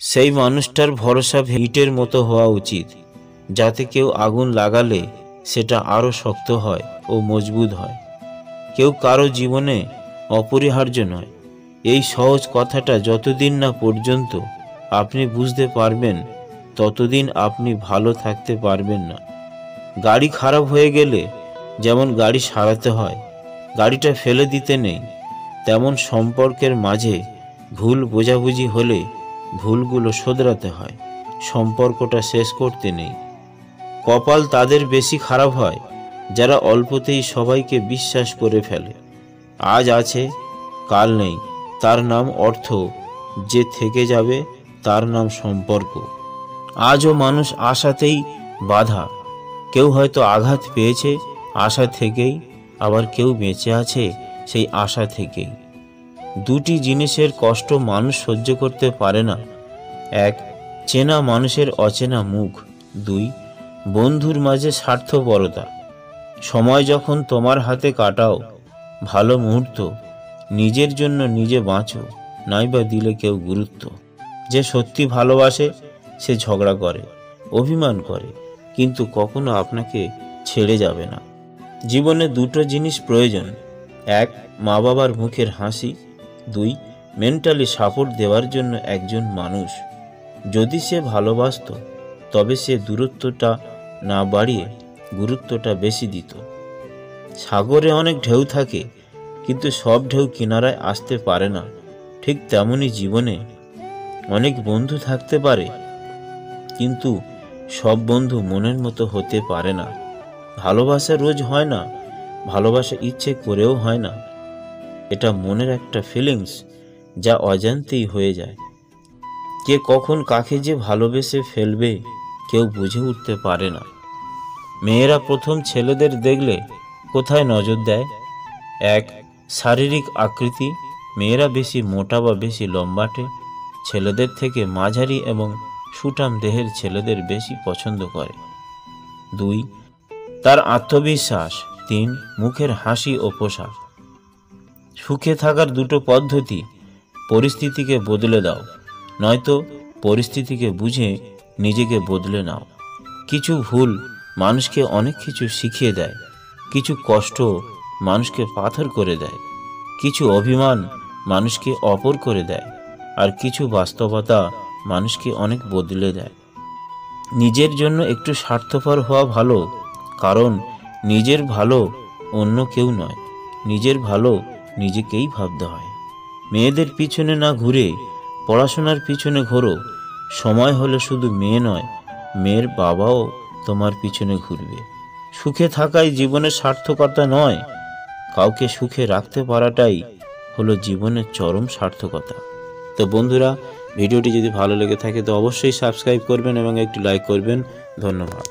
সেই মানুষটার ভরসা ইটের মতো হওয়া উচিত, যাতে কেউ আগুন লাগালে সেটা আরও শক্ত হয় ও মজবুত হয়। কেউ কারো জীবনে অপরিহার্য নয়। এই সহজ কথাটা যতদিন না পর্যন্ত আপনি বুঝতে পারবেন, ততদিন আপনি ভালো থাকতে পারবেন না। গাড়ি খারাপ হয়ে গেলে যেমন গাড়ি সারাতে হয়, গাড়িটা ফেলে দিতে নেই, তেমন সম্পর্কের মাঝে ভুল বোঝাবুঝি হলে ভুলগুলো শোধরাতে হয়, সম্পর্কটা শেষ করতে নেই। কপাল তাদের বেশি খারাপ হয় যারা অল্পতেই সবাইকে বিশ্বাস করে ফেলে। আজ আছে কাল নেই, তার নাম অর্থ। যে থেকে যাবে তার নাম সম্পর্ক। আজও মানুষ আশাতেই বাঁধা। কেউ হয়তো আঘাত পেয়েছে আশা থেকেই, আবার কেউ বেঁচে আছে সেই আশা থেকেই। দুটি জিনিসের কষ্ট মানুষ সহ্য করতে পারে না। এক, চেনা মানুষের অচেনা মুখ। দুই, বন্ধুর মাঝে স্বার্থপরতা। সময় যখন তোমার হাতে কাটাও ভালো মুহূর্ত, নিজের জন্য নিজে বাঁচো, নাইবা দিলে কেউ গুরুত্ব। যে সত্যি ভালোবাসে সে ঝগড়া করে, অভিমান করে, কিন্তু কখনো আপনাকে ছেড়ে যাবে না। জীবনে দুটো জিনিস প্রয়োজন। এক, মা বাবার মুখের হাসি। দুই, মেন্টালি সাপোর্ট দেওয়ার জন্য একজন মানুষ। যদি সে ভালোবাসতো তবে সে দূরত্বটা না বাড়িয়ে গুরুত্বটা বেশি দিত। সাগরে অনেক ঢেউ থাকে, কিন্তু সব ঢেউ কিনারায় আসতে পারে না। ঠিক তেমনই জীবনে অনেক বন্ধু থাকতে পারে, কিন্তু সব বন্ধু মনের মতো হতে পারে না। ভালোবাসা রোজ হয় না, ভালোবাসা ইচ্ছে করেও হয় না। এটা মনের একটা ফিলিংস, যা অজান্তেই হয়ে যায়। কে কখন কাকে যে ভালোবেসে ফেলবে কেউ বুঝে উঠতে পারে না। মেয়েরা প্রথম ছেলেদের দেখলে কোথায় নজর দেয়? এক, শারীরিক আকৃতি। মেয়েরা বেশি মোটা বা বেশি লম্বাটে ছেলেদের থেকে মাঝারি এবং সুঠাম দেহের ছেলেদের বেশি পছন্দ করে। দুই, তার আত্মবিশ্বাস। তিন, মুখের হাসি ও পোশাক। সুখে থাকার দুটো পদ্ধতি: পরিস্থিতিকে বদলে দাও, নয়তো পরিস্থিতিকে বুঝে নিজেকে বদলে নাও। কিছু ভুল মানুষকে অনেক কিছু শিখিয়ে দেয়, কিছু কষ্ট মানুষকে পাথর করে দেয়, কিছু অভিমান মানুষকে অপর করে দেয়, আর কিছু বাস্তবতা মানুষকে অনেক বদলে দেয়। নিজের জন্য একটু স্বার্থপর হওয়া ভালো, কারণ নিজের ভালো অন্য কেউ নয়, নিজের ভালো নিজেকেই ভাবতে হয়। মেয়েদের পিছনে না ঘুরে পড়াশোনার পিছনে ঘোরো। সময় হলে শুধু মেয়ে নয়, মেয়ের বাবাও তোমার পিছনে ঘুরবে। সুখে থাকাই জীবনের সার্থকতা নয়, কাউকে সুখে রাখতে পারাটাই হলো জীবনের চরম সার্থকতা। তো বন্ধুরা, ভিডিওটি যদি ভালো লেগে থাকে তো অবশ্যই সাবস্ক্রাইব করবেন এবং একটি লাইক করবেন। ধন্যবাদ।